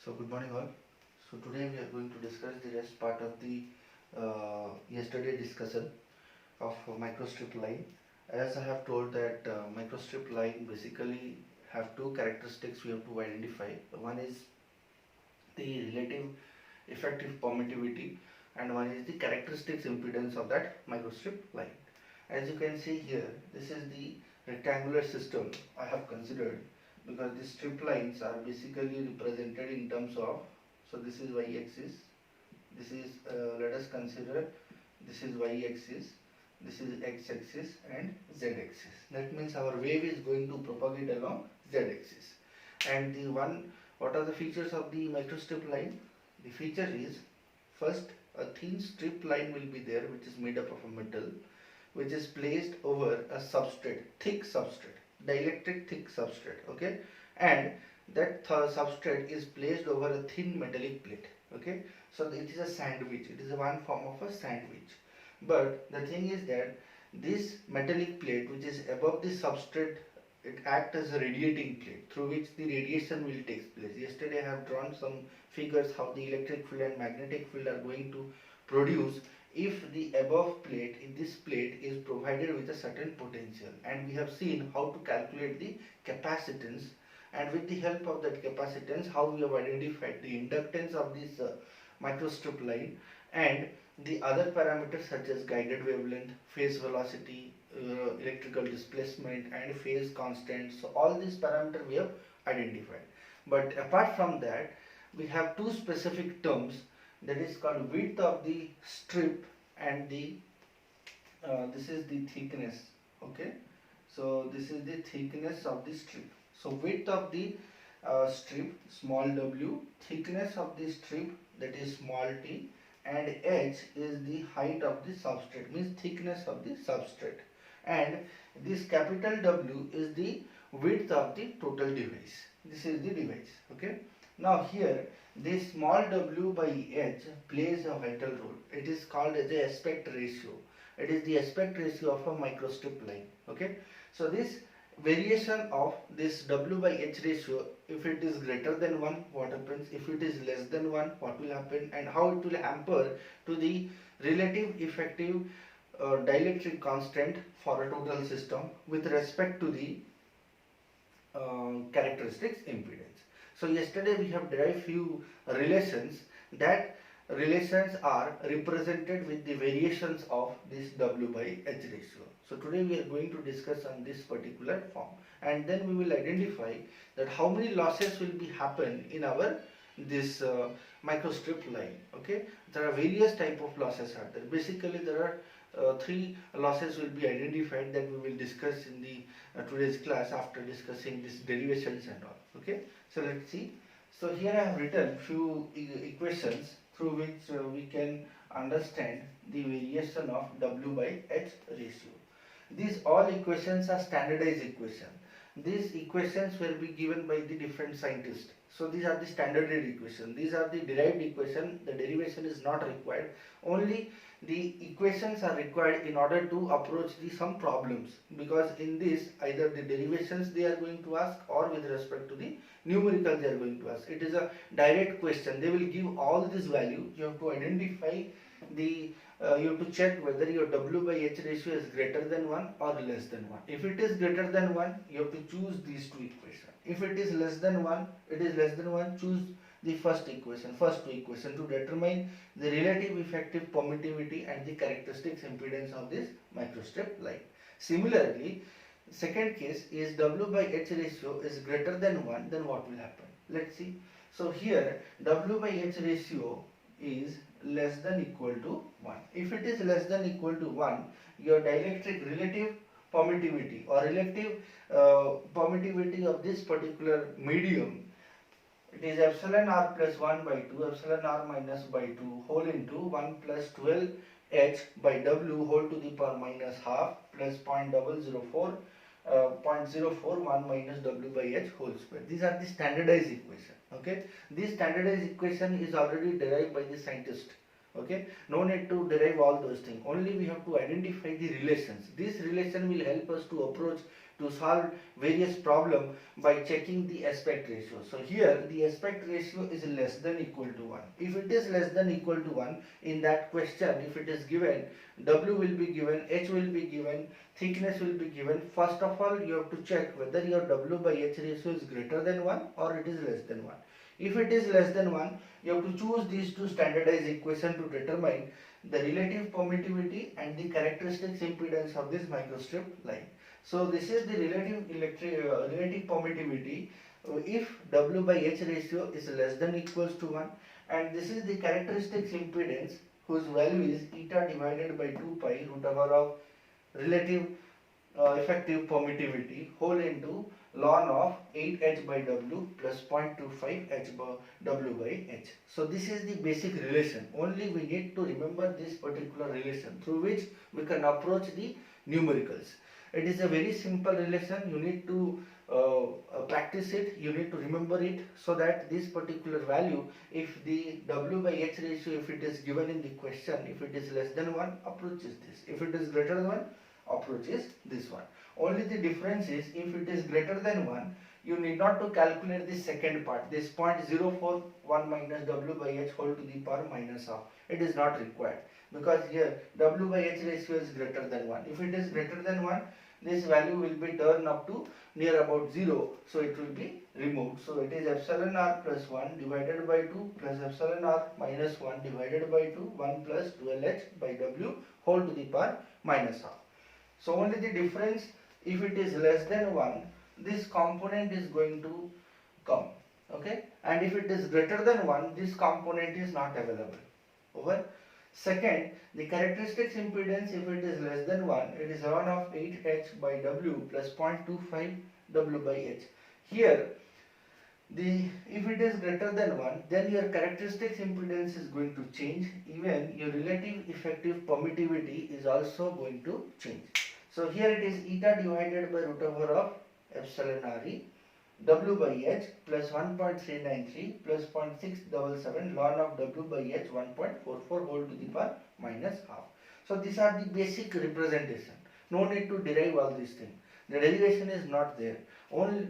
So good morning all. So today we are going to discuss the rest part of the yesterday discussion of microstrip line. As I have told that microstrip line basically have two characteristics we have to identify. One is the relative effective permittivity and one is the characteristics impedance of that microstrip line. As you can see here, this is the rectangular system I have considered because the strip lines are basically represented in terms of, so this is y-axis, this is let us consider this is y-axis, this is x-axis and z-axis. That means our wave is going to propagate along z-axis. And the one, what are the features of the microstrip line? The feature is, first, a thin strip line will be there which is made up of a metal which is placed over a substrate, thick substrate, dielectric thick substrate, okay, and that substrate is placed over a thin metallic plate, okay. So it is a sandwich, it is one form of a sandwich. But the thing is that this metallic plate which is above the substrate, it acts as a radiating plate through which the radiation will take place. Yesterday I have drawn some figures how the electric field and magnetic field are going to produce if the above plate, in this plate is provided with a certain potential, and we have seen how to calculate the capacitance, and with the help of that capacitance how we have identified the inductance of this microstrip line and the other parameters such as guided wavelength, phase velocity, electrical displacement and phase constant. So all these parameters we have identified. But apart from that, we have two specific terms, that is called width of the strip and the this is the thickness, okay. So this is the thickness of the strip. So width of the strip, small w, thickness of the strip, that is small t, and h is the height of the substrate, means thickness of the substrate, and this capital W is the width of the total device. This is the device, okay. Now here this small w by h plays a vital role. It is called as the aspect ratio. It is the aspect ratio of a microstrip line, okay. So this variation of this w by h ratio, if it is greater than 1, what happens? If it is less than 1, what will happen? And how it will hamper to the relative effective dielectric constant for a total system with respect to the characteristics impedance. So yesterday we have derived few relations. That relations are represented with the variations of this W by H ratio. So today we are going to discuss on this particular form, and then we will identify that how many losses will be happen in our this microstrip line, okay. There are various type of losses are there. Basically there are three losses will be identified that we will discuss in the today's class after discussing this derivations and all, okay. So let's see. So here I have written few equations through which we can understand the variation of W by H ratio. These all equations are standardized equation. These equations will be given by the different scientists. So these are the standardized equation. These are the derived equation. The derivation is not required. Only the equations are required in order to approach the some problems, because in this either the derivations they are going to ask or with respect to the numerical they are going to ask. It is a direct question. They will give all this value. You have to identify the you have to check whether your W by H ratio is greater than 1 or less than 1. If it is greater than 1, you have to choose these two equations. If it is less than 1, choose the first equation, first two equations to determine the relative effective permittivity and the characteristics impedance of this microstrip line. Similarly, second case is W by H ratio is greater than 1, then what will happen? Let's see. So here W by H ratio is less than equal to 1. If it is less than equal to 1, your dielectric relative permittivity or relative permittivity of this particular medium, it is epsilon r plus 1 by 2 epsilon r minus by 2 whole into 1 plus 12 h by w whole to the power minus half plus 0.004 0.041 minus w by h whole square. These are the standardized equation, okay. This standardized equation is already derived by the scientist, okay. No need to derive all those things. Only we have to identify the relations. This relation will help us to approach to solve various problem by checking the aspect ratio. So here the aspect ratio is less than equal to 1. If it is less than equal to 1, in that question, if it is given, W will be given, H will be given, thickness will be given. First of all, you have to check whether your W by H ratio is greater than 1 or it is less than 1. If it is less than 1, you have to choose these two standardized equations to determine the relative permittivity and the characteristics impedance of this microstrip line. So this is the relative permittivity if W by H ratio is less than equals to 1, and this is the characteristics impedance whose value is eta divided by 2 pi root over of relative effective permittivity whole into ln of 8h by W plus 0.25 h by W by H. So this is the basic relation. Only we need to remember this particular relation through which we can approach the numericals. It is a very simple relation. You need to practice it, you need to remember it, so that this particular value, if the W by H ratio, if it is given in the question, if it is less than 1, approaches this. If it is greater than 1, approaches this one. Only the difference is, if it is greater than 1, you need not to calculate the second part, this 0.041 minus W by H whole to the power minus half. It is not required, because here W by H ratio is greater than 1. If it is greater than 1, this value will be turned up to near about 0, so it will be removed. So it is epsilon r plus 1 divided by 2 plus epsilon r minus 1 divided by 2, 1 plus 12h by W whole to the power minus half. So only the difference, if it is less than 1, this component is going to come, okay, and if it is greater than 1, this component is not available. Over. Second, the characteristics impedance, if it is less than 1, it is ln of 8h by W plus 0.25 W by H. Here, if it is greater than 1, then your characteristics impedance is going to change. Even your relative effective permittivity is also going to change. So here it is eta divided by root over of epsilon re W by H plus 1.393 plus 0.677 ln of W by H 1.44 whole to the power minus half. So these are the basic representation. No need to derive all these things. The derivation is not there. Only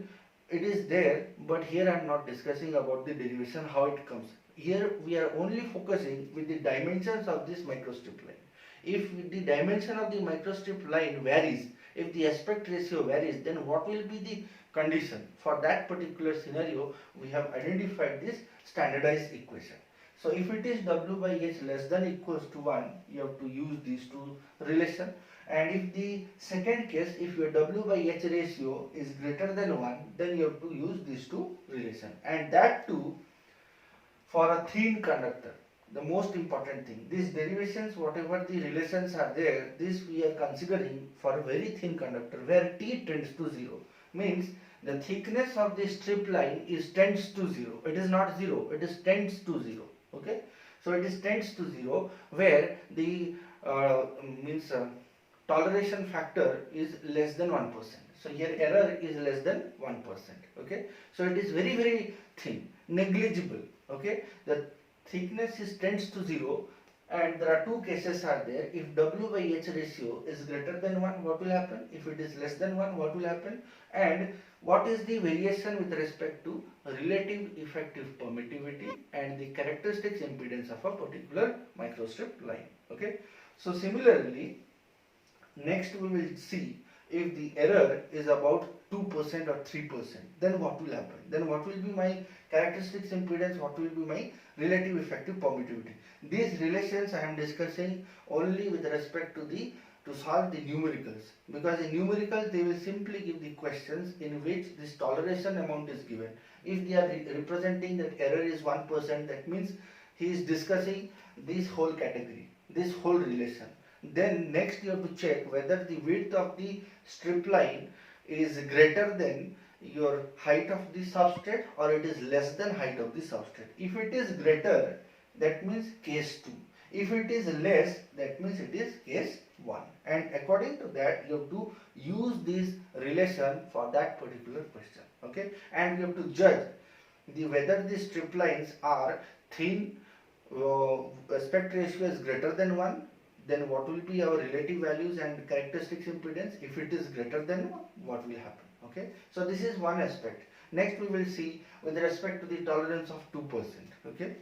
it is there, but here I am not discussing about the derivation, how it comes. Here we are only focusing with the dimensions of this microstrip line. If the dimension of the microstrip line varies, if the aspect ratio varies, then what will be the condition? For that particular scenario, we have identified this standardized equation. So if it is W by H less than equals to 1, you have to use these two relation. And if the second case, if your W by H ratio is greater than 1, then you have to use these two relation. And that too for a thin conductor. The most important thing, these derivations, whatever the relations are there, this we are considering for a very thin conductor where T tends to 0. Means the thickness of the strip line is tends to 0. It is not 0, it is tends to 0. Okay, so it is tends to 0 where the toleration factor is less than 1%. So here error is less than 1%. Okay, so it is very, very thin, negligible. Okay, the thickness is tends to 0, and there are two cases are there. If W by H ratio is greater than 1, what will happen? If it is less than 1, what will happen? And what is the variation with respect to relative effective permittivity and the characteristics impedance of a particular microstrip line? Okay, so similarly, next we will see if the error is about 2% or 3%, then what will happen? Then what will be my characteristics impedance? What will be my relative effective permittivity? These relations I am discussing only with respect to solve the numericals, because in numericals they will simply give the questions in which this toleration amount is given. If they are representing that error is 1%, that means he is discussing this whole category, this whole relation. Then next you have to check whether the width of the strip line is greater than your height of the substrate or it is less than height of the substrate. If it is greater, that means case 2. If it is less, that means it is case 1. And according to that, you have to use this relation for that particular question. Okay, and you have to judge whether the strip lines are thin, aspect ratio is greater than 1, then what will be our relative values and characteristics impedance? If it is greater than 1, what will happen? Okay, so this is one aspect. Next we will see with respect to the tolerance of 2%. Okay.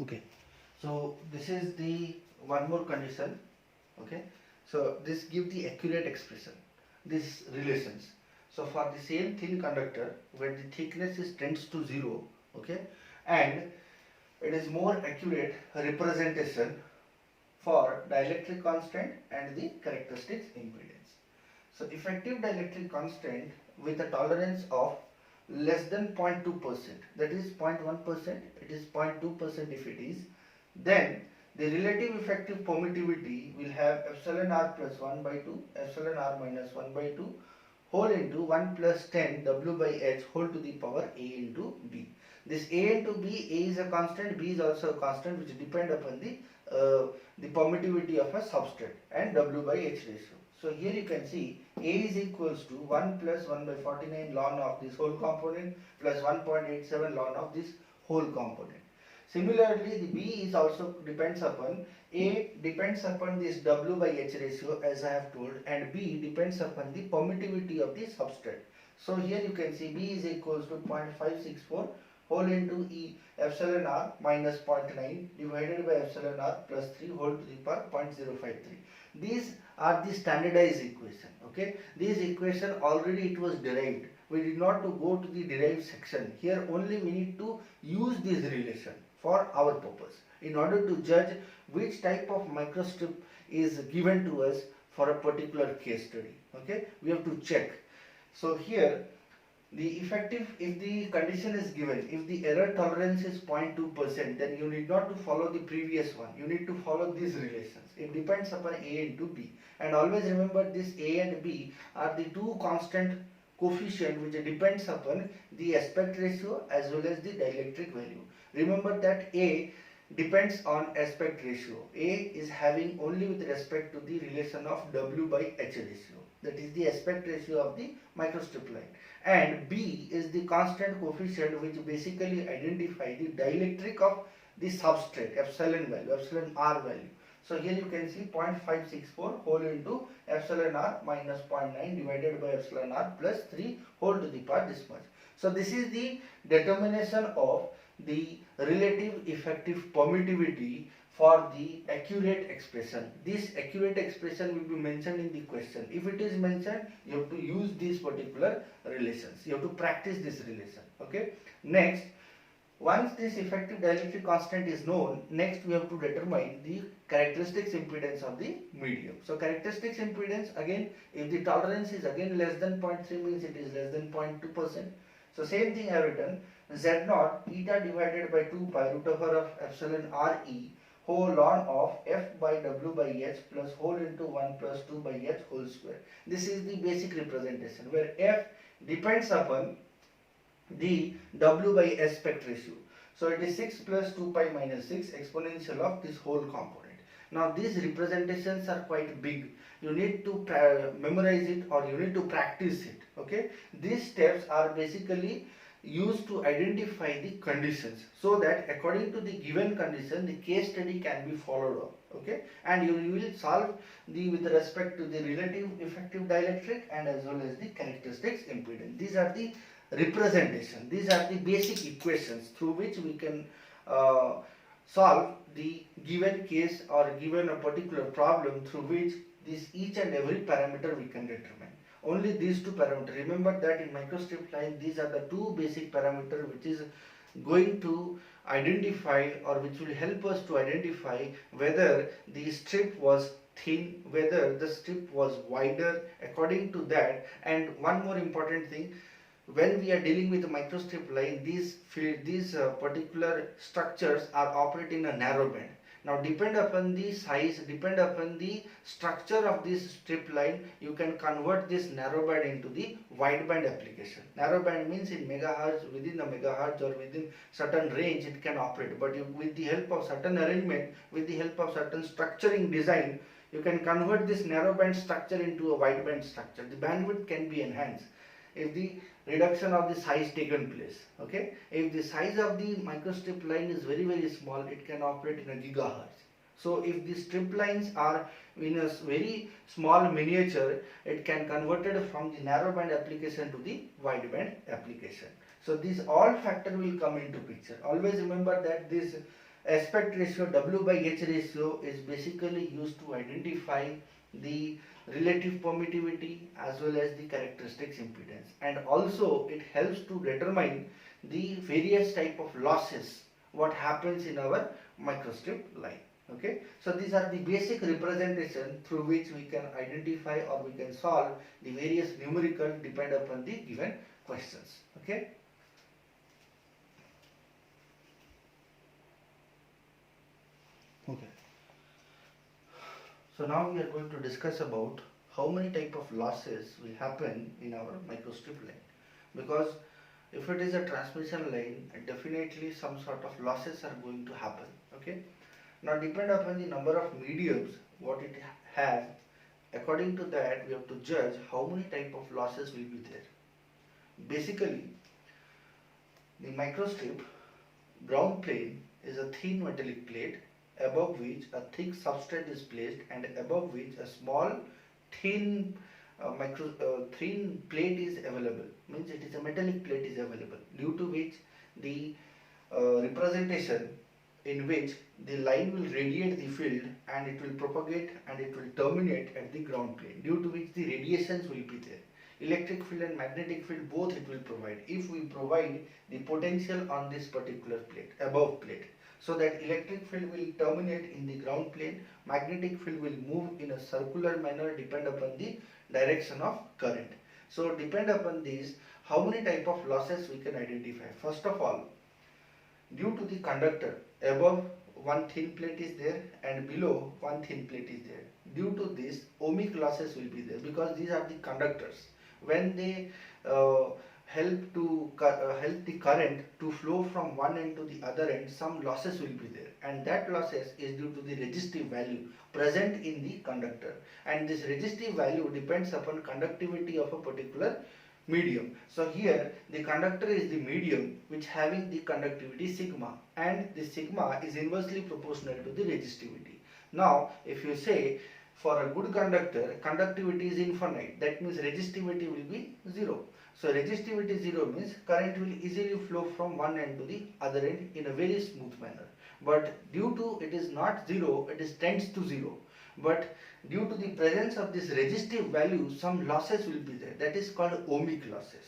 Okay, so this is the one more condition. Okay, so this give the accurate expression, these relations. So for the same thin conductor where the thickness is tends to 0, okay, and it is more accurate representation for dielectric constant and the characteristics impedance. So effective dielectric constant with a tolerance of less than 0.2%, that is 0.1%, it is 0.2% if it is, then the relative effective permittivity will have epsilon r plus 1 by 2, epsilon r minus 1 by 2, whole into 1 plus 10 w by h whole to the power a into b. This a into b, a is a constant, b is also a constant which depend upon the permittivity of a substrate and w by h ratio. So here you can see a is equals to 1 plus 1 by 49 ln of this whole component plus 1.87 ln of this whole component. Similarly, the b is also depends upon, a depends upon this w by h ratio as I have told, and b depends upon the permittivity of the substrate. So here you can see b is equals to 0.564 whole into e epsilon r minus 0.9 divided by epsilon r plus 3 whole to the power 0.053. These are the standardized equation. Okay, this equation already it was derived. We did not to go to the derived section. Here only we need to use this relation for our purpose in order to judge which type of microstrip is given to us for a particular case study. Okay, we have to check. So here the effective, if the condition is given, if the error tolerance is 0.2%, then you need not to follow the previous one. You need to follow these relations. It depends upon a into b, and always remember this a and b are the two constant coefficient which depends upon the aspect ratio as well as the dielectric value. Remember that a depends on aspect ratio. A is having only with respect to the relation of w by h ratio, that is the aspect ratio of the microstrip line, and b is the constant coefficient which basically identify the dielectric of the substrate, epsilon value, epsilon r value. So here you can see 0.564 whole into epsilon r minus 0.9 divided by epsilon r plus 3 whole to the power this much. So this is the determination of the relative effective permittivity for the accurate expression. This accurate expression will be mentioned in the question. If it is mentioned, you have to use these particular relations. You have to practice this relation. Okay. Next, once this effective dielectric constant is known, next we have to determine the characteristics impedance of the medium. So characteristics impedance, again, if the tolerance is again less than 0.3 means it is less than 0.2%. So same thing I have written, Z0 eta divided by 2 pi root over of epsilon Re whole ln of f by w by h plus whole into 1 plus 2 by h whole square. This is the basic representation where f depends upon the w by aspect ratio. So it is 6 plus 2 pi minus 6 exponential of this whole component. Now these representations are quite big. You need to memorize it or you need to practice it. Okay. These steps are basically used to identify the conditions so that according to the given condition the case study can be followed up. Okay, and you will solve the with respect to the relative effective dielectric and as well as the characteristics impedance. These are the representation, these are the basic equations through which we can solve the given case or given a particular problem through which this each and every parameter we can determine. Only these two parameters. Remember that in microstrip line these are the two basic parameters which is going to identify or which will help us to identify whether the strip was thin, whether the strip was wider, according to that. And one more important thing, when we are dealing with a microstrip line, these particular structures are operating in a narrow band. Now depend upon the size, depend upon the structure of this strip line, you can convert this narrow band into the wide band application. Narrow band means in megahertz, within the megahertz or within certain range it can operate, but with the help of certain arrangement, with the help of certain structuring design, you can convert this narrow band structure into a wide band structure. The bandwidth can be enhanced. if the reduction of the size taken place. Okay, if the size of the microstrip line is very small, it can operate in a gigahertz. So if the strip lines are in a very small miniature, it can converted from the narrowband application to the wideband application. So these all factor will come into picture. Always remember that this aspect ratio, W by H ratio, is basically used to identify the relative permittivity as well as the characteristics impedance, and also it helps to determine the various type of losses what happens in our microstrip line. Okay, so these are the basic representation through which we can identify or we can solve the various numerical depend upon the given questions. Okay. Okay. So now we are going to discuss about how many type of losses will happen in our microstrip line, because if it is a transmission line, definitely some sort of losses are going to happen. Okay. Now depend upon the number of mediums what it has, according to that we have to judge how many type of losses will be there. Basically, the microstrip ground plane is a thin metallic plate above which a thick substrate is placed and above which a small thin thin plate is available. Means it is a metallic plate is available, due to which the representation in which the line will radiate the field and it will propagate and it will terminate at the ground plane, due to which the radiations will be there. Electric field and magnetic field both it will provide if we provide the potential on this particular plate, above plate, so that electric field will terminate in the ground plane, magnetic field will move in a circular manner depend upon the direction of current. So depend upon these, how many type of losses we can identify. First of all, due to the conductor, above one thin plate is there and below one thin plate is there. Due to this, ohmic losses will be there, because these are the conductors. When they help the current to flow from one end to the other end, some losses will be there, and that losses is due to the resistive value present in the conductor, and this resistive value depends upon conductivity of a particular medium. So here the conductor is the medium which having the conductivity sigma, and the sigma is inversely proportional to the resistivity. Now if you say for a good conductor, conductivity is infinite, that means resistivity will be 0. So resistivity 0 means current will easily flow from one end to the other end in a very smooth manner. But due to it is not 0, it is tends to 0. But due to the presence of this resistive value, some losses will be there. That is called ohmic losses.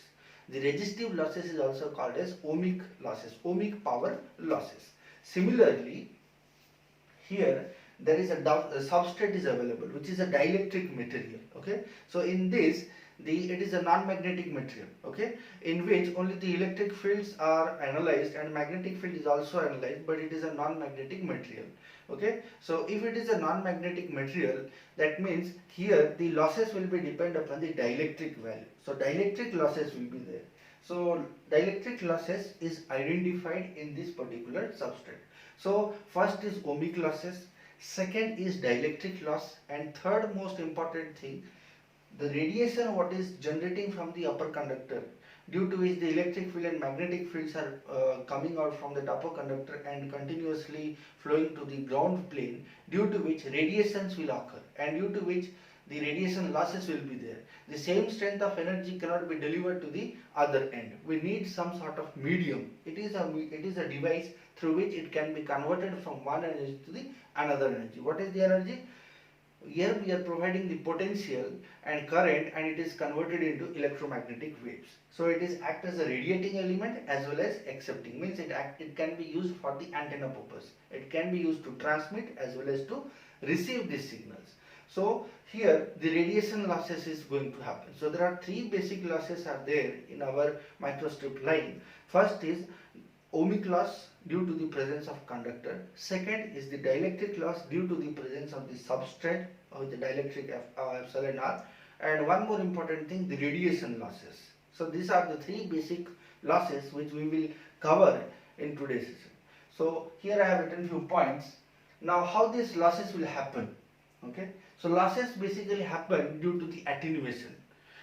The resistive losses is also called as ohmic losses, ohmic power losses. Similarly, here there is a substrate is available, which is a dielectric material. Okay, so in this it is a non-magnetic material. Okay, in which only the electric fields are analyzed and magnetic field is also analyzed, but it is a non-magnetic material. Okay, so if it is a non-magnetic material, that means here the losses will be depend upon the dielectric value. So dielectric losses will be there. So dielectric losses is identified in this particular substrate. So first is ohmic losses, second is dielectric loss, and third most important thing, the radiation what is generating from the upper conductor, due to which the electric field and magnetic fields are coming out from the upper conductor and continuously flowing to the ground plane, due to which radiations will occur and due to which the radiation losses will be there. The same strength of energy cannot be delivered to the other end. We need some sort of medium. It is a device through which it can be converted from one energy to the another energy. What is the energy? Here we are providing the potential and current, and it is converted into electromagnetic waves. So it is act as a radiating element as well as accepting. Means it can be used for the antenna purpose. It can be used to transmit as well as to receive these signals. So here the radiation losses is going to happen. So there are three basic losses are there in our microstrip line. First is ohmic loss due to the presence of conductor. Second is the dielectric loss due to the presence of the substrate or the dielectric epsilon r. And one more important thing, the radiation losses. So these are the three basic losses which we will cover in today's session. So here I have written few points. Now how these losses will happen? Okay. So losses basically happen due to the attenuation.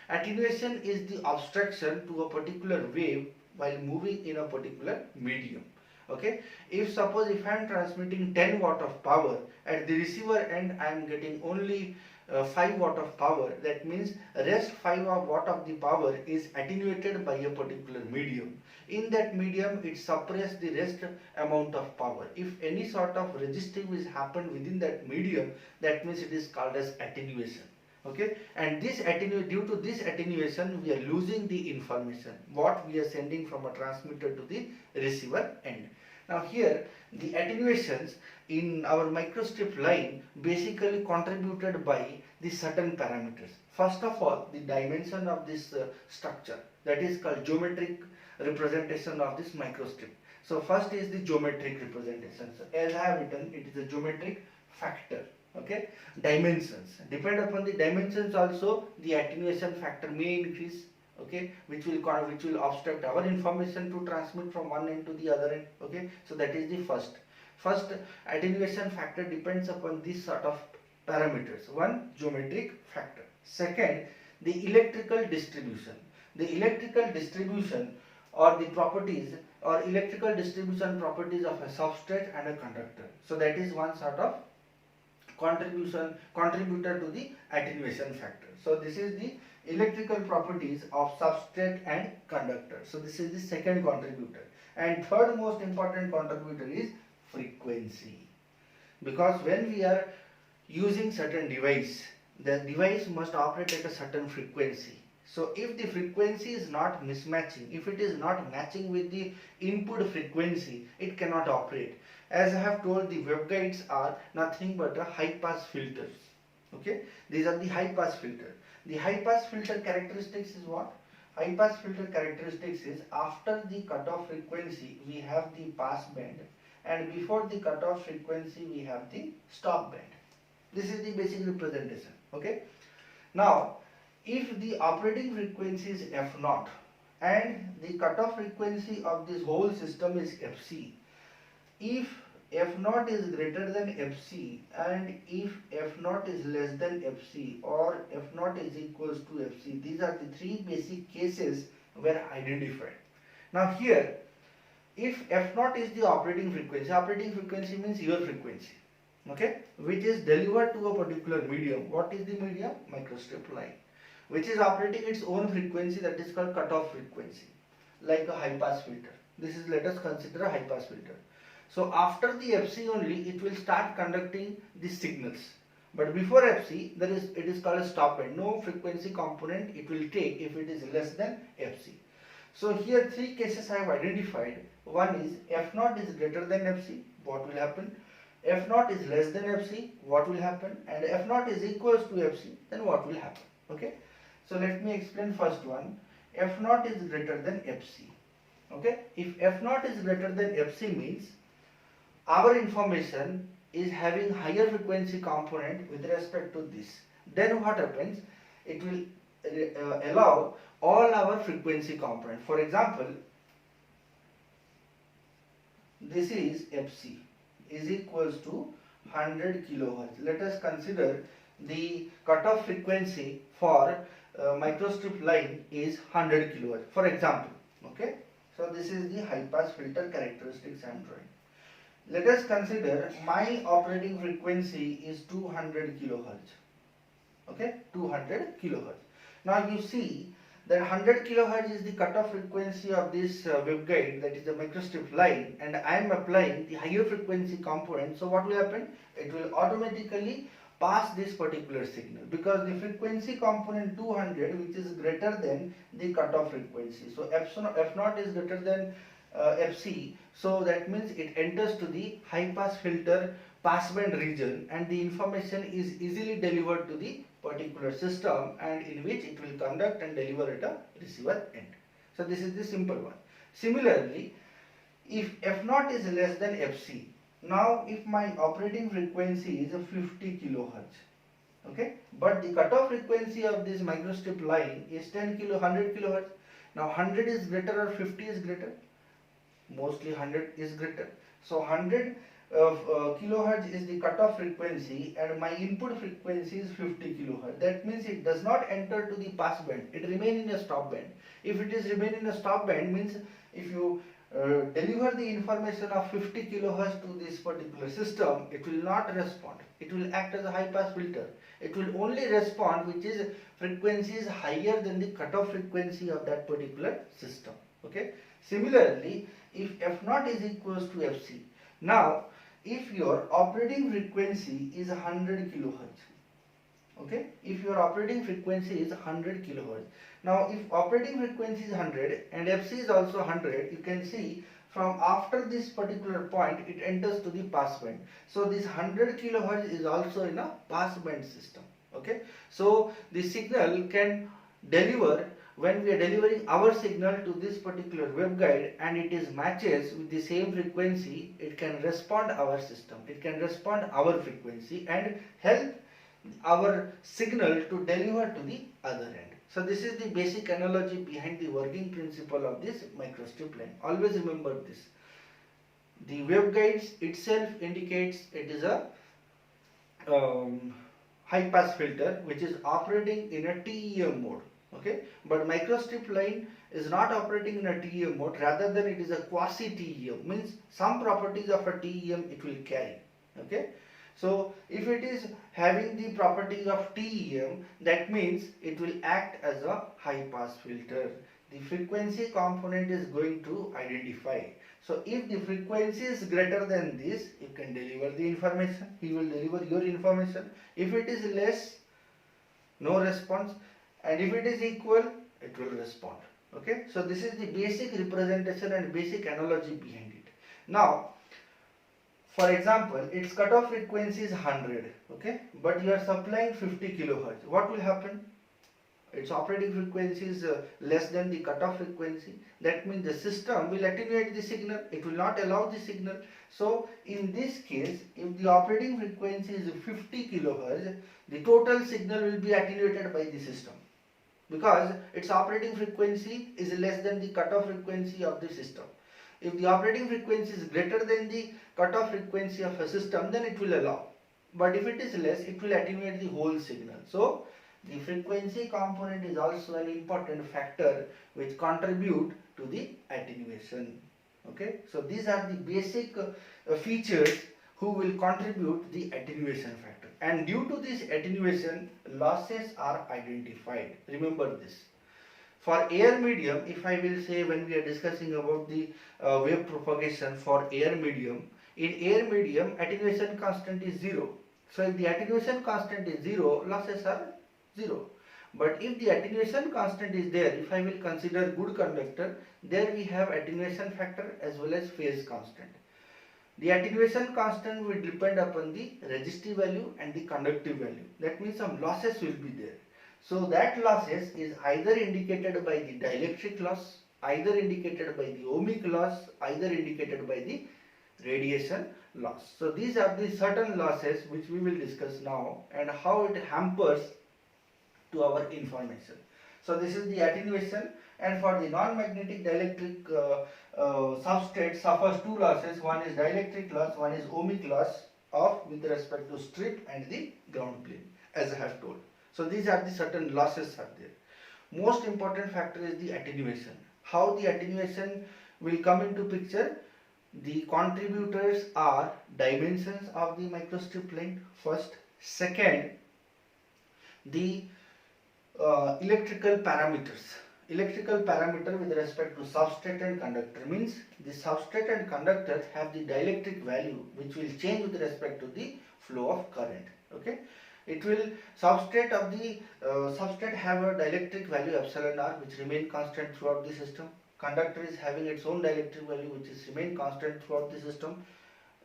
Attenuation is the obstruction to a particular wave while moving in a particular medium. Okay, if suppose if I am transmitting 10 watt of power, at the receiver end I am getting only 5 watt of power, that means rest 5 watt of the power is attenuated by a particular medium. In that medium it suppresses the rest amount of power. If any sort of resistive is happened within that medium, that means it is called as attenuation. Okay, and due to this attenuation we are losing the information what we are sending from a transmitter to the receiver end. Now here the attenuations in our microstrip line basically contributed by the certain parameters. First of all, the dimension of this structure, that is called geometric representation of this microstrip. So first is the geometric representation. So as I have written, it is a geometric factor. Okay, dimensions, depend upon the dimensions also the attenuation factor may increase. Okay, which will obstruct our information to transmit from one end to the other end. Okay, so that is the first attenuation factor depends upon this sort of parameters. One, geometric factor. Second, the electrical distribution. The electrical distribution or the properties or electrical distribution properties of a substrate and a conductor. So that is one sort of contributor to the attenuation factor. So this is the electrical properties of substrate and conductor. So this is the second contributor. And third most important contributor is frequency. Because when we are using certain device, the device must operate at a certain frequency. So if the frequency is not mismatching, if it is not matching with the input frequency, it cannot operate. As I have told, the waveguides are nothing but a high pass filters. Okay, these are the high pass filter. The high pass filter characteristics is what? High pass filter characteristics is after the cutoff frequency we have the pass band, and before the cutoff frequency we have the stop band. This is the basic representation. Okay. Now, if the operating frequency is f0 and the cutoff frequency of this whole system is fc, if f0 is greater than fc and if f0 is less than fc or f0 is equals to fc, these are the three basic cases were identified. Now here, if f0 is the operating frequency means your frequency, okay, which is delivered to a particular medium. What is the medium? Microstrip line, which is operating its own frequency, that is called cutoff frequency, like a high pass filter. This is, let us consider a high pass filter. So after the fc only it will start conducting the signals, but before fc it is called a stop band. No frequency component it will take if it is less than fc. So here three cases I have identified. One is f0 is greater than fc, what will happen? F0 is less than fc, what will happen? And f0 is equals to fc, then what will happen? Okay, so let me explain first one. F0 is greater than fc. Okay, if f0 is greater than fc means our information is having higher frequency component with respect to this. Then what happens? It will allow all our frequency component. For example, this is fc is equals to 100 kilohertz. Let us consider the cutoff frequency for microstrip line is 100 kilohertz, for example. Okay, so this is the high pass filter characteristics I am drawing. Let us consider my operating frequency is 200 kilohertz. Okay, 200 kilohertz. Now you see that 100 kilohertz is the cutoff frequency of this waveguide, that is the microstrip line, and I am applying the higher frequency component. So what will happen? It will automatically pass this particular signal because the frequency component 200, which is greater than the cutoff frequency. So f0 is greater than fc, so that means it enters to the high pass filter passband region and the information is easily delivered to the particular system, and in which it will conduct and deliver at a receiver end. So this is the simple one. Similarly, if f0 is less than fc, now if my operating frequency is 50 kilohertz, okay, but the cutoff frequency of this microstrip line is 100 kilohertz. Now 100 is greater or 50 is greater? Mostly 100 is greater. So 100 kilohertz is the cutoff frequency and my input frequency is 50 kilohertz. That means it does not enter to the pass band, it remains in a stop band. If it is remain in a stop band, means if you deliver the information of 50 kilohertz to this particular system, it will not respond. It will act as a high pass filter. It will only respond which is frequencies higher than the cutoff frequency of that particular system. Okay. Similarly, if f0 is equals to fc, now if your operating frequency is 100 kilohertz, okay, if your operating frequency is 100 kilohertz, now if operating frequency is 100 and fc is also 100, you can see from after this particular point it enters to the pass band. So this 100 kilohertz is also in a pass band system. Okay, so the signal can deliver when we are delivering our signal to this particular waveguide and it is matches with the same frequency, it can respond our system, it can respond our frequency and help our signal to deliver to the other end. So this is the basic analogy behind the working principle of this microstrip line. Always remember this. The waveguides itself indicates it is a high pass filter which is operating in a TEM mode. Okay, but microstrip line is not operating in a TEM mode, rather than it is a quasi TEM, means some properties of a TEM it will carry. Okay, so if it is having the property of TEM, that means it will act as a high pass filter. The frequency component is going to identify. So if the frequency is greater than this, you can deliver the information, he will deliver your information. If it is less, no response, and if it is equal, it will respond. Okay, so this is the basic representation and basic analogy behind it. Now, for example, its cutoff frequency is 100, okay, but you are supplying 50 kilohertz. What will happen? Its operating frequency is less than the cutoff frequency. That means the system will attenuate the signal. It will not allow the signal. So in this case, if the operating frequency is 50 kilohertz, the total signal will be attenuated by the system, because its operating frequency is less than the cutoff frequency of the system. If the operating frequency is greater than the cutoff frequency of a system, then it will allow. But if it is less, it will attenuate the whole signal. So the frequency component is also an important factor which contribute to the attenuation. Okay, so these are the basic features who will contribute the attenuation factor. And due to this attenuation, losses are identified. Remember this. For air medium, if I will say, when we are discussing about the wave propagation for air medium, in air medium attenuation constant is 0. So if the attenuation constant is 0, losses are 0. But if the attenuation constant is there, if I will consider good conductor, there we have attenuation factor as well as phase constant. The attenuation constant will depend upon the resistive value and the conductive value. That means some losses will be there. So that losses is either indicated by the dielectric loss, either indicated by the ohmic loss, either indicated by the radiation loss. So these are the certain losses which we will discuss now and how it hampers to our information. So this is the attenuation, and for the non-magnetic dielectric substrate suffers two losses. One is dielectric loss, one is ohmic loss of with respect to strip and the ground plane, as I have told. So these are the certain losses are there. Most important factor is the attenuation. How the attenuation will come into picture? The contributors are dimensions of the microstrip line first. Second, the electrical parameters. Electrical parameter with respect to substrate and conductor, means the substrate and conductor have the dielectric value which will change with respect to the flow of current. Okay, it will substrate of the substrate have a dielectric value epsilon r which remain constant throughout the system. Conductor is having its own dielectric value which is remain constant throughout the system.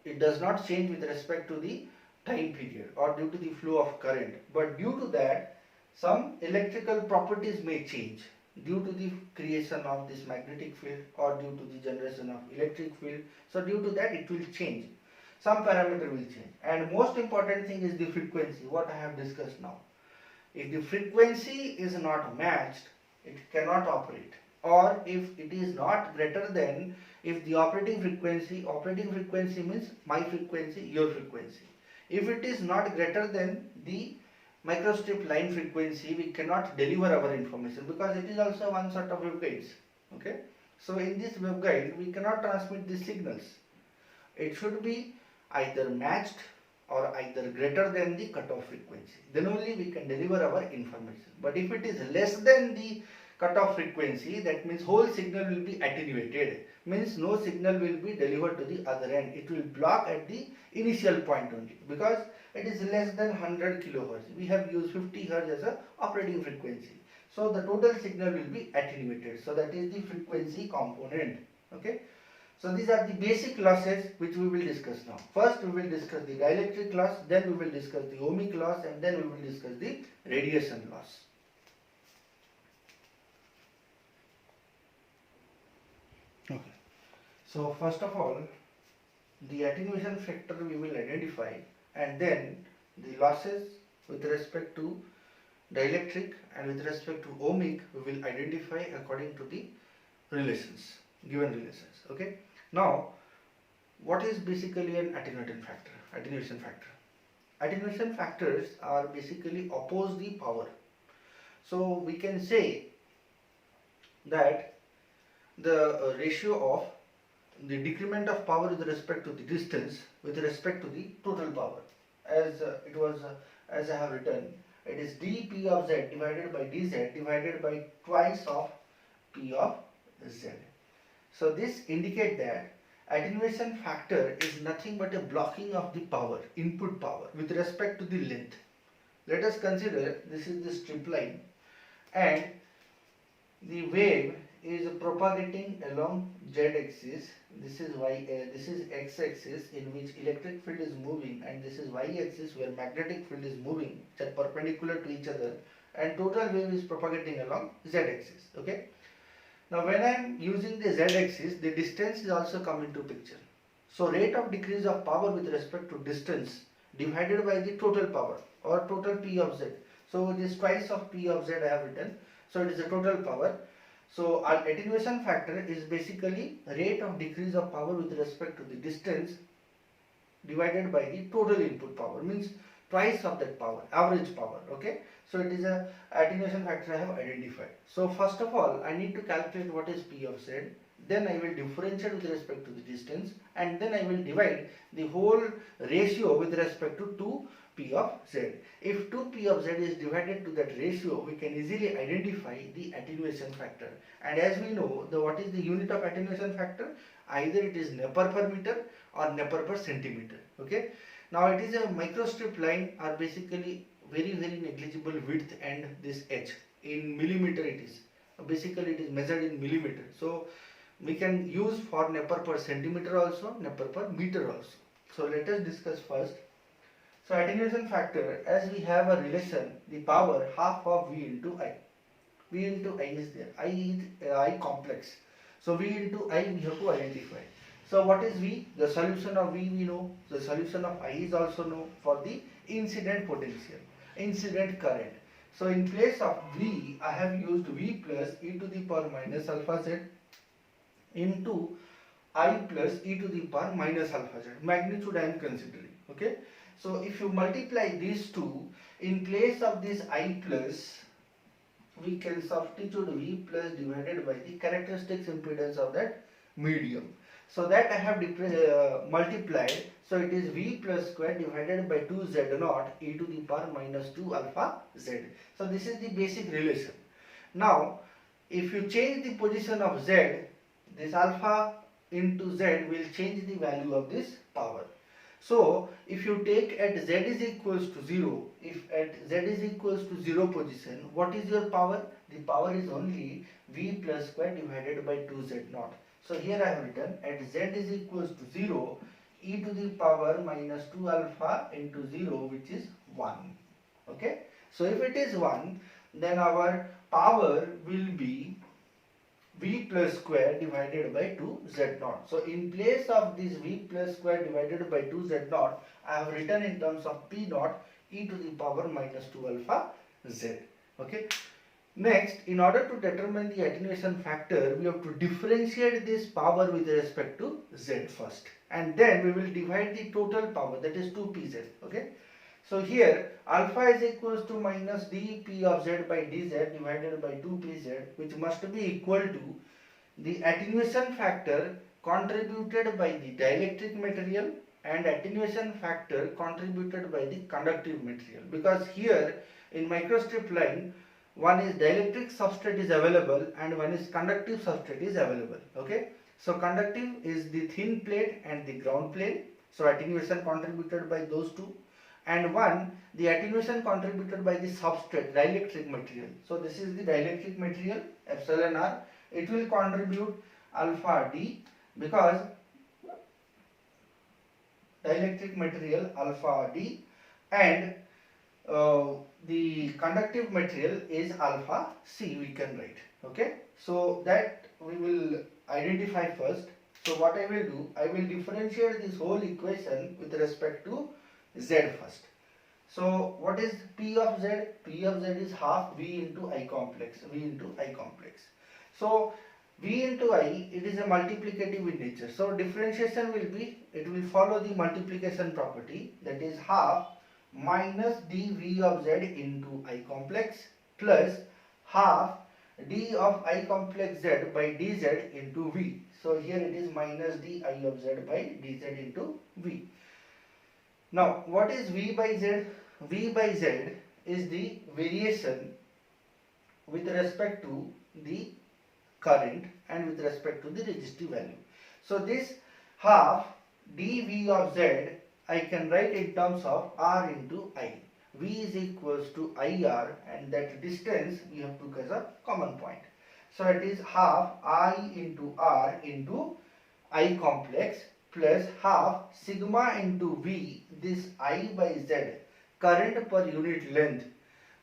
It does not change with respect to the time period or due to the flow of current, but due to that some electrical properties may change due to the creation of this magnetic field or due to the generation of electric field. So due to that it will change. Some parameter will change, and most important thing is the frequency, what I have discussed now. If the frequency is not matched, it cannot operate. or if it is not greater than, if the operating frequency means my frequency, your frequency. If it is not greater than the microstrip line frequency, we cannot deliver our information, because it is also one sort of waveguides. Okay, so in this waveguide we cannot transmit the signals. It should be either matched or either greater than the cutoff frequency, then only we can deliver our information. But if it is less than the cutoff frequency, that means whole signal will be attenuated, means no signal will be delivered to the other end. It will block at the initial point only, because it is less than 100 kilohertz. We have used 50 hertz as a operating frequency, so the total signal will be attenuated. So that is the frequency component. Okay, so these are the basic losses which we will discuss now. First we will discuss the dielectric loss, then we will discuss the ohmic loss, and then we will discuss the radiation loss. Okay, so first of all, the attenuation factor we will identify, and then the losses with respect to dielectric and with respect to ohmic we will identify according to the relations, given relations. Okay, now what is basically an attenuation factor? Attenuation factors are basically oppose the power. So we can say that the ratio of the decrement of power with respect to the distance with respect to the total power, as as I have written, it is dP of z divided by dz divided by twice of P of z. So this indicates that attenuation factor is nothing but a blocking of the power, input power, with respect to the length. Let us consider this is the strip line, and the wave is propagating along z-axis. This is this is x-axis in which electric field is moving, and this is y-axis where magnetic field is moving. They are perpendicular to each other, and total wave is propagating along z-axis. Okay. Now when I am using the z-axis, the distance is also come into picture. So rate of decrease of power with respect to distance divided by the total power, or total P of z. So it is twice of P of z I have written. So it is a total power. So our attenuation factor is basically rate of decrease of power with respect to the distance divided by the total input power, means twice of that power, average power. Okay, so it is a attenuation factor I have identified. So first of all, I need to calculate what is P of z, then I will differentiate with respect to the distance, and then I will divide the whole ratio with respect to 2P of z. If 2P of z is divided to that ratio, we can easily identify the attenuation factor. And as we know, what is the unit of attenuation factor? Either it is Nepper per meter or Nepper per centimeter. Okay. Now it is a microstrip line are basically very negligible width, and this h in millimeter it is. Basically it is measured in millimeter. So we can use for Nepper per centimeter also, Nepper per meter also. So let us discuss first. So attenuation factor, as we have a relation, the power half of V into I. V into I is there. I is I complex. So V into I we have to identify. So what is V? The solution of V we know. The solution of I is also known for the incident potential, incident current. So in place of V, I have used V plus e to the power minus alpha z into I plus e to the power minus alpha z. Magnitude I am considering. Okay. So if you multiply these two, in place of this I plus, we can substitute V plus divided by the characteristics impedance of that medium. So that I have multiplied. So it is V plus square divided by 2 z naught e to the power minus 2 alpha z. So this is the basic relation. Now if you change the position of z, this alpha into z will change the value of this power. So if you take at z is equals to 0, if at z is equals to 0 position, what is your power? The power is only V plus square divided by 2z naught. So here I have written at z is equals to 0, e to the power minus 2 alpha into 0, which is 1. Okay. So if it is 1, then our power will be V plus square divided by 2z naught. So in place of this V plus square divided by 2z naught, I have written in terms of P naught e to the power minus 2 alpha z. Okay. Next, in order to determine the attenuation factor, we have to differentiate this power with respect to Z first, and then we will divide the total power, that is 2pz. Okay. So here alpha is equals to minus dp of z by dz divided by 2pz, which must be equal to the attenuation factor contributed by the dielectric material and attenuation factor contributed by the conductive material, because here in microstrip line one is dielectric substrate is available and one is conductive substrate is available. Okay, so conductive is the thin plate and the ground plane, so attenuation contributed by those two, and one the attenuation contributed by the substrate dielectric material. So this is the dielectric material epsilon r, it will contribute alpha d because dielectric material alpha d, and the conductive material is alpha c, we can write. Okay, so that we will identify first. So what I will do, I will differentiate this whole equation with respect to z first. So what is P of Z? P of Z is half V into I complex, V into I complex. So V into I, it is a multiplicative in nature. So differentiation will be, it will follow the multiplication property, that is half minus dV of Z into I complex plus half d of I complex Z by dz into V. So here it is minus di of Z by dz into V. Now what is V by Z? V by Z is the variation with respect to the current and with respect to the resistive value. So this half dV of Z I can write in terms of R into I. V is equals to IR, and that distance we have took as a common point. So it is half I into R into I complex plus half sigma into V, this I by Z, current per unit length,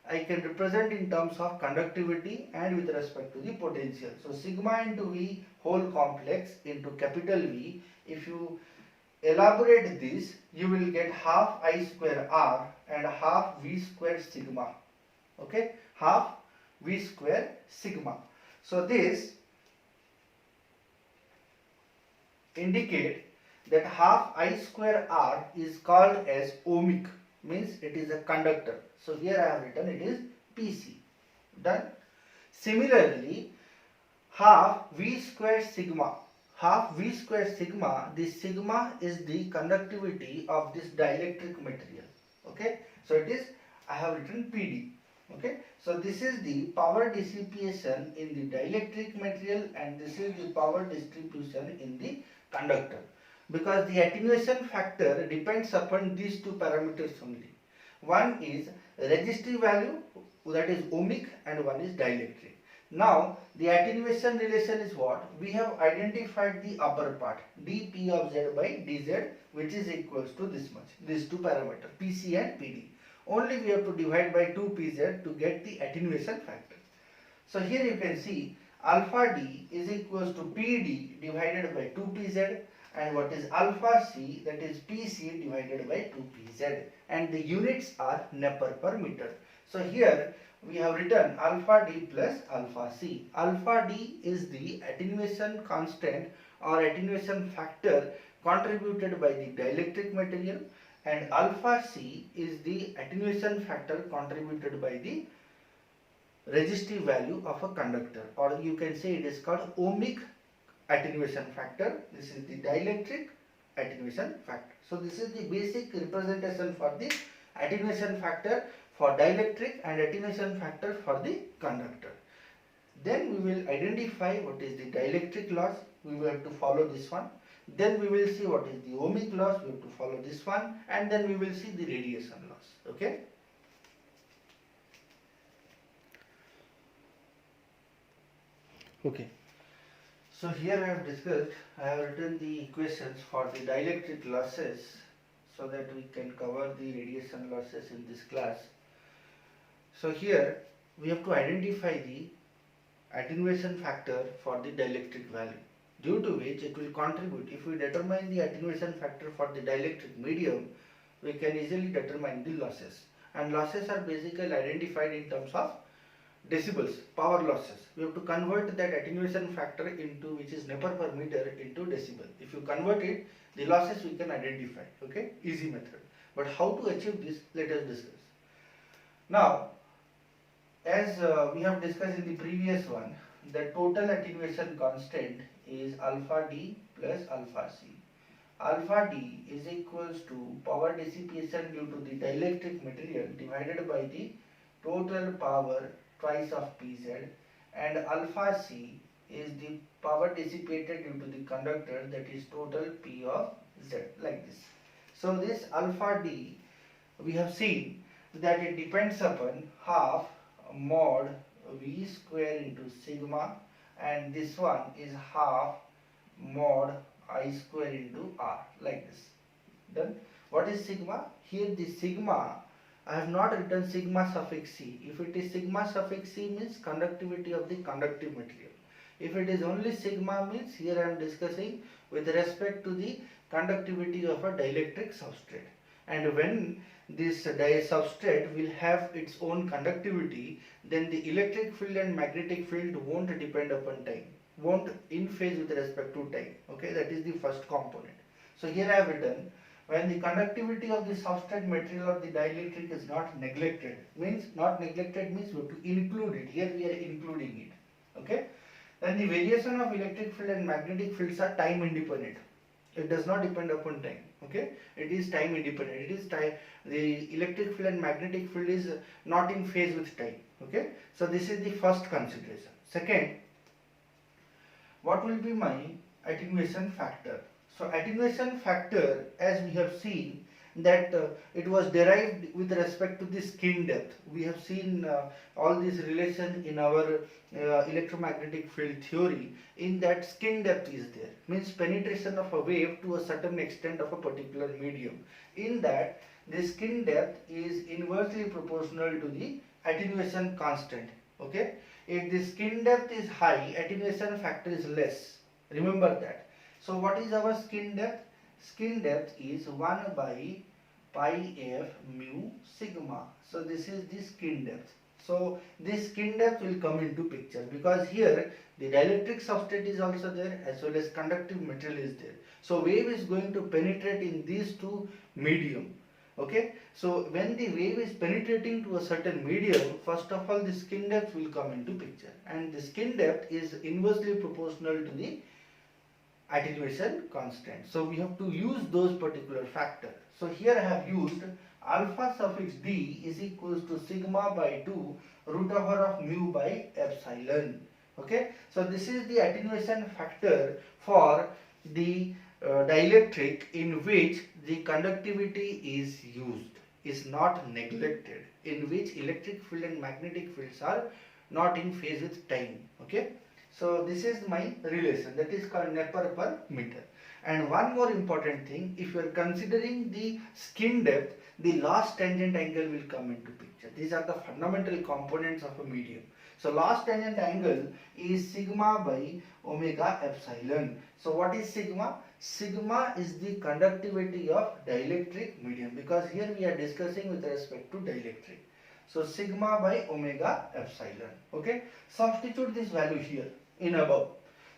I can represent in terms of conductivity and with respect to the potential. So sigma into V whole complex into capital V. If you elaborate this, you will get half I square R and half V square sigma. Okay, half V square sigma. So this indicate that half I square R is called as ohmic, means it is a conductor. So here I have written it is PC. Done. Similarly, half V square sigma. Half V square sigma, this sigma is the conductivity of this dielectric material. Okay, so it is, I have written PD. Okay, so this is the power dissipation in the dielectric material and this is the power distribution in the conductor, because the attenuation factor depends upon these two parameters only. One is resistive value, that is ohmic, and one is dielectric. Now the attenuation relation is what? We have identified the upper part dP of Z by dZ, which is equals to this much, these two parameters PC and PD. Only we have to divide by 2pz to get the attenuation factor. So here you can see alpha d is equals to PD divided by 2pz, and what is alpha c, that is PC divided by 2pz, and the units are Nepper per meter. So here we have written alpha d plus alpha c. Alpha d is the attenuation constant or attenuation factor contributed by the dielectric material, and alpha c is the attenuation factor contributed by the resistive value of a conductor, or you can say it is called ohmic attenuation factor. This is the dielectric attenuation factor. So this is the basic representation for the attenuation factor for dielectric and attenuation factor for the conductor. Then we will identify what is the dielectric loss, we will have to follow this one. Then we will see what is the ohmic loss, we have to follow this one, and then we will see the radiation loss. Okay. Okay. So here I have discussed, I have written the equations for the dielectric losses so that we can cover the radiation losses in this class. So here we have to identify the attenuation factor for the dielectric value, due to which it will contribute. If we determine the attenuation factor for the dielectric medium, we can easily determine the losses, and losses are basically identified in terms of decibels, power losses. We have to convert that attenuation factor into, which is Nepper per meter, into decibel. If you convert it, the losses we can identify. Okay, easy method. But how to achieve this? Let us discuss. Now, as we have discussed in the previous one, the total attenuation constant is alpha d plus alpha c. Alpha d is equals to power dissipation due to the dielectric material divided by the total power twice of Pz, and alpha c is the power dissipated due to the conductor, that is total P of Z, like this. So this alpha d, we have seen that it depends upon half mod V square into sigma, and this one is half mod I square into R, like this. Done. What is sigma? Here the sigma, I have not written sigma suffix c. If it is sigma suffix c means conductivity of the conductive material. If it is only sigma means here I am discussing with respect to the conductivity of a dielectric substrate. And when this substrate will have its own conductivity, then the electric field and magnetic field won't depend upon time, won't in phase with respect to time. Okay, that is the first component. So here I have written, when the conductivity of the substrate material or the dielectric is not neglected, means not neglected means we have to include it. Here we are including it. Okay, then the variation of electric field and magnetic fields are time independent. It does not depend upon time. Okay, it is time independent. It is time. The electric field and magnetic field is not in phase with time. Okay, so this is the first consideration. Second, what will be my attenuation factor? So attenuation factor, as we have seen that it was derived with respect to the skin depth. We have seen all these relation in our electromagnetic field theory. In that, skin depth is there, means penetration of a wave to a certain extent of a particular medium. In that, the skin depth is inversely proportional to the attenuation constant. Okay, if the skin depth is high, attenuation factor is less. Remember that. So what is our skin depth? Skin depth is 1 by pi f mu sigma. So this is the skin depth. So this skin depth will come into picture because here the dielectric substrate is also there as well as conductive material is there. So wave is going to penetrate in these two medium. Okay, so when the wave is penetrating to a certain medium, first of all the skin depth will come into picture, and the skin depth is inversely proportional to the attenuation constant. So we have to use those particular factors. So here I have used alpha suffix d is equals to sigma by 2 root over of mu by epsilon. Okay, so this is the attenuation factor for the dielectric in which the conductivity is used, is not neglected, in which electric field and magnetic fields are not in phase with time. Okay, so this is my relation, that is called Nepper per meter. And one more important thing, if you are considering the skin depth, the loss tangent angle will come into picture. These are the fundamental components of a medium. So loss tangent angle is sigma by omega epsilon. So what is sigma? Sigma is the conductivity of dielectric medium, because here we are discussing with respect to dielectric. So sigma by omega epsilon. Okay, substitute this value here in above.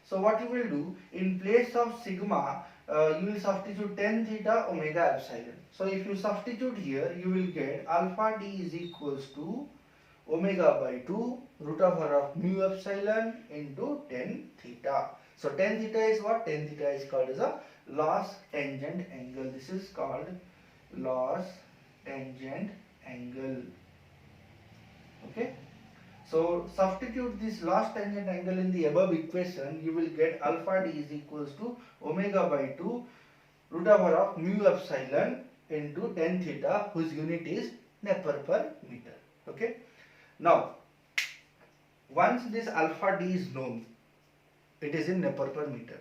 So what you will do, in place of sigma, you will substitute tan theta omega epsilon. So if you substitute here, you will get alpha d is equals to omega by 2 root over of mu epsilon into tan theta. So tan theta is what? Tan theta is called as a loss tangent angle. This is called loss tangent angle. Okay. So substitute this loss tangent angle in the above equation, you will get alpha d is equals to omega by 2 root over of mu epsilon into tan theta, whose unit is Nepper per meter. Okay. Now, once this alpha d is known, it is in Nepper per meter.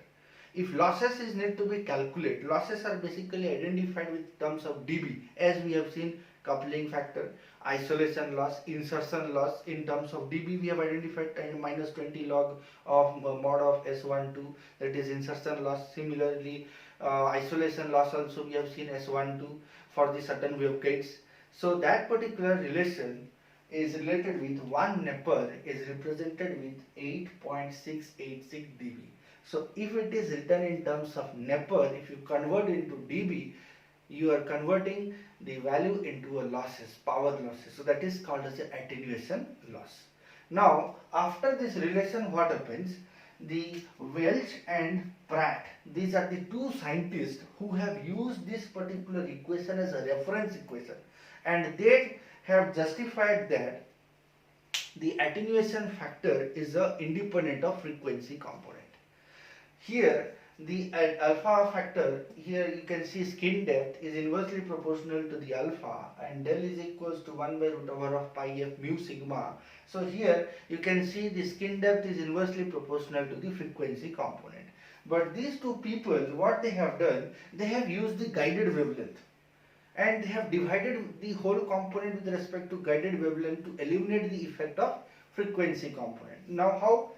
If losses is need to be calculated, losses are basically identified with terms of dB, as we have seen coupling factor, isolation loss, insertion loss. In terms of dB, we have identified minus 20 log of mod of S12, that is insertion loss. Similarly, isolation loss also we have seen S12 for the certain waveguides. So that particular relation is related with 1 Nepper is represented with 8.686 dB. So if it is written in terms of Nepper, if you convert into dB, you are converting the value into a losses, power losses. So that is called as a attenuation loss. Now after this relation, what happens? The Welch and Pratt, these are the two scientists who have used this particular equation as a reference equation, and they have justified that the attenuation factor is independent of frequency component. Here the alpha factor, here you can see skin depth is inversely proportional to the alpha, and del is equals to 1 by root over of pi f mu sigma. So here you can see the skin depth is inversely proportional to the frequency component. But these two people, what they have done, they have used the guided wavelength, and they have divided the whole component with respect to guided wavelength to eliminate the effect of frequency component. Now how?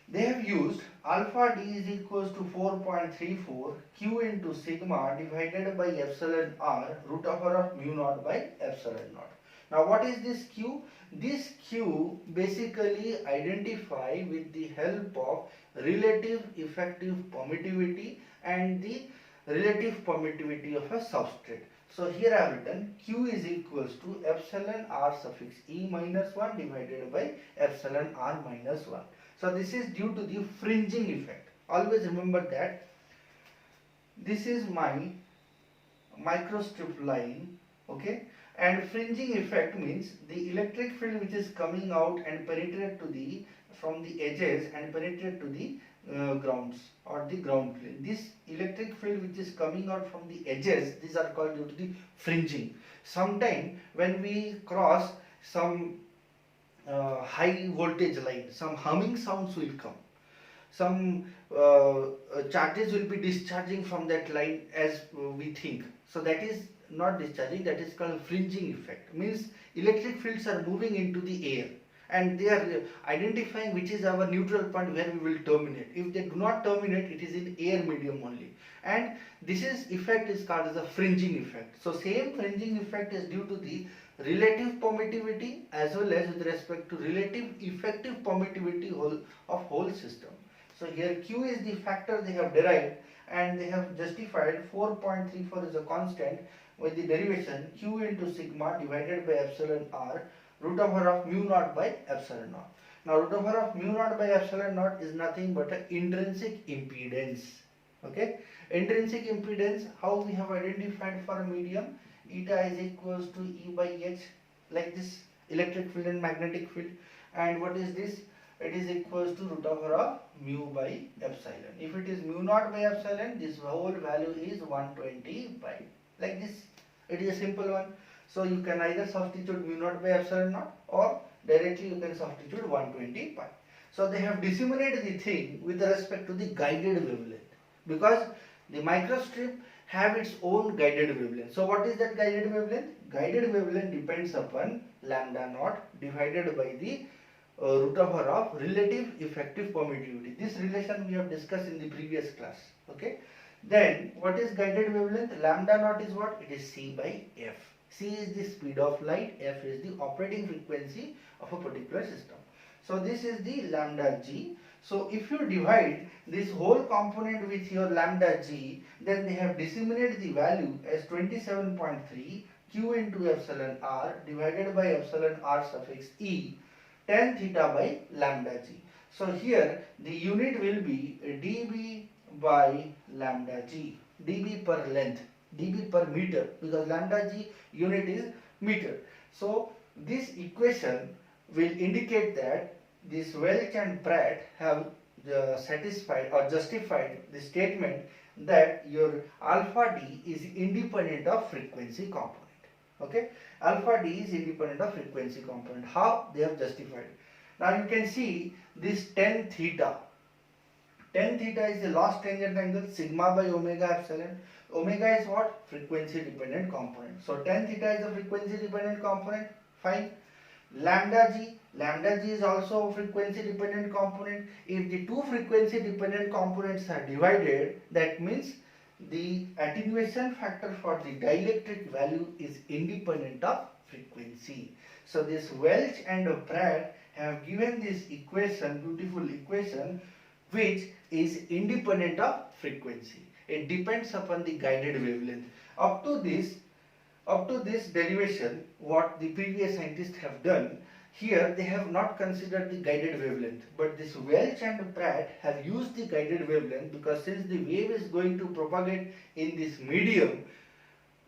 They have used alpha d is equals to 4.34 q into sigma divided by epsilon r root over of mu naught by epsilon naught. Now what is this q? This q basically identify with the help of relative effective permittivity and the relative permittivity of a substrate. So here I have written q is equals to epsilon r suffix e minus 1 divided by epsilon r minus 1. So this is due to the fringing effect. Always remember that this is my microstrip line, okay, and fringing effect means the electric field which is coming out and penetrate to the from the edges and penetrate to the grounds or the ground plane. This electric field which is coming out from the edges, these are called due to the fringing. Sometime when we cross some high voltage line, some humming sounds will come, some charges will be discharging from that line as we think. So that is not discharging, that is called fringing effect. Means electric fields are moving into the air and they are identifying which is our neutral point where we will terminate. If they do not terminate, it is in air medium only, and this is effect is called as a fringing effect. So same fringing effect is due to the relative permittivity as well as with respect to relative effective permittivity of whole system. So here q is the factor they have derived, and they have justified 4.34 is a constant with the derivation q into sigma divided by epsilon r root over of mu naught by epsilon naught. Now root over of mu naught by epsilon naught is nothing but an intrinsic impedance. Okay, intrinsic impedance, how we have identified for a medium? Eta is equals to E by H, like this, electric field and magnetic field. And what is this? It is equals to root over of mu by epsilon. If it is mu naught by epsilon, this whole value is 120 pi. Like this, it is a simple one. So you can either substitute mu naught by epsilon naught, or directly you can substitute 120 pi. So they have disseminated the thing with respect to the guided wavelength, because the microstrip have its own guided wavelength. So what is that guided wavelength? Guided wavelength depends upon lambda naught divided by the root over of relative effective permittivity. This relation we have discussed in the previous class. Okay. Then what is guided wavelength? Lambda naught is what? It is c by f. C is the speed of light, f is the operating frequency of a particular system. So this is the lambda g. So if you divide this whole component with your lambda g, then they have disseminated the value as 27.3 q into epsilon r divided by epsilon r suffix e tan theta by lambda g. So here the unit will be dB by lambda g, dB per length, dB per meter, because lambda g unit is meter. So this equation will indicate that this Welch and Pratt have satisfied or justified the statement that your alpha d is independent of frequency component. Okay, alpha d is independent of frequency component. How? They have justified. Now you can see this tan theta. Tan theta is the loss tangent angle sigma by omega epsilon. Omega is what? Frequency dependent component. So tan theta is a frequency dependent component. Fine. Lambda g is also a frequency dependent component. If the two frequency dependent components are divided, that means the attenuation factor for the dielectric value is independent of frequency. So this Welch and Pratt have given this equation, beautiful equation, which is independent of frequency. It depends upon the guided wavelength. Up to this derivation, what the previous scientists have done, here they have not considered the guided wavelength, but this Welch and Pratt have used the guided wavelength, because since the wave is going to propagate in this medium,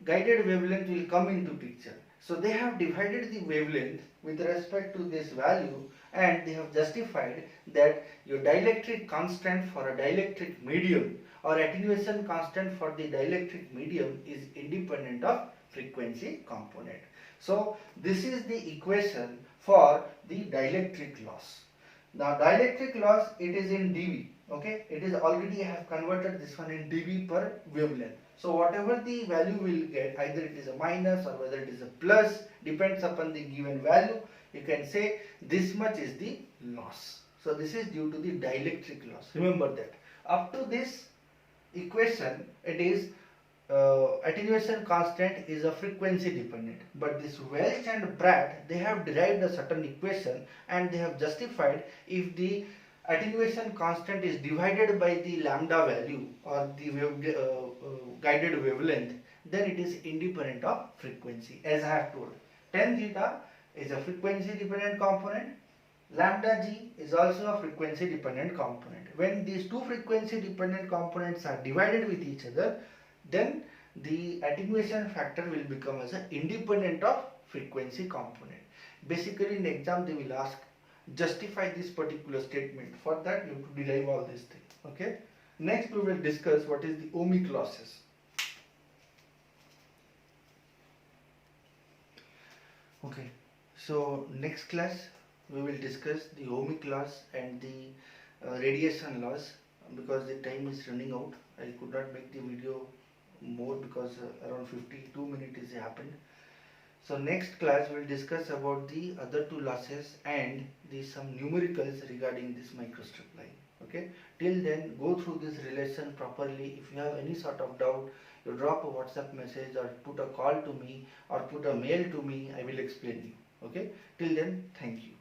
guided wavelength will come into picture. So they have divided the wavelength with respect to this value, and they have justified that your dielectric constant for a dielectric medium or attenuation constant for the dielectric medium is independent of frequency component. So this is the equation for the dielectric loss. Now dielectric loss, it is in dB. Okay, it is already I have converted this one in dB per wavelength. So whatever the value will get, either it is a minus or whether it is a plus, depends upon the given value. You can say this much is the loss. So this is due to the dielectric loss. Remember that. Up to this equation, it is attenuation constant is a frequency dependent, but this Welch and Pratt, they have derived a certain equation and they have justified if the attenuation constant is divided by the lambda value or the guided wavelength, then it is independent of frequency. As I have told, tan theta is a frequency dependent component, lambda g is also a frequency dependent component. When these two frequency dependent components are divided with each other, then the attenuation factor will become as an independent of frequency component. Basically in the exam they will ask, justify this particular statement. For that you have to derive all these things. Okay. Next we will discuss what is the ohmic losses. Okay. So next class we will discuss the ohmic loss and the radiation loss. Because the time is running out, I could not make the video more because around 52 minutes is happened. So next class we will discuss about the other two losses and some numericals regarding this microstrip line. Okay. Till then, go through this relation properly. If you have any sort of doubt, you drop a WhatsApp message or put a call to me or put a mail to me. I will explain you. Okay. Till then, thank you.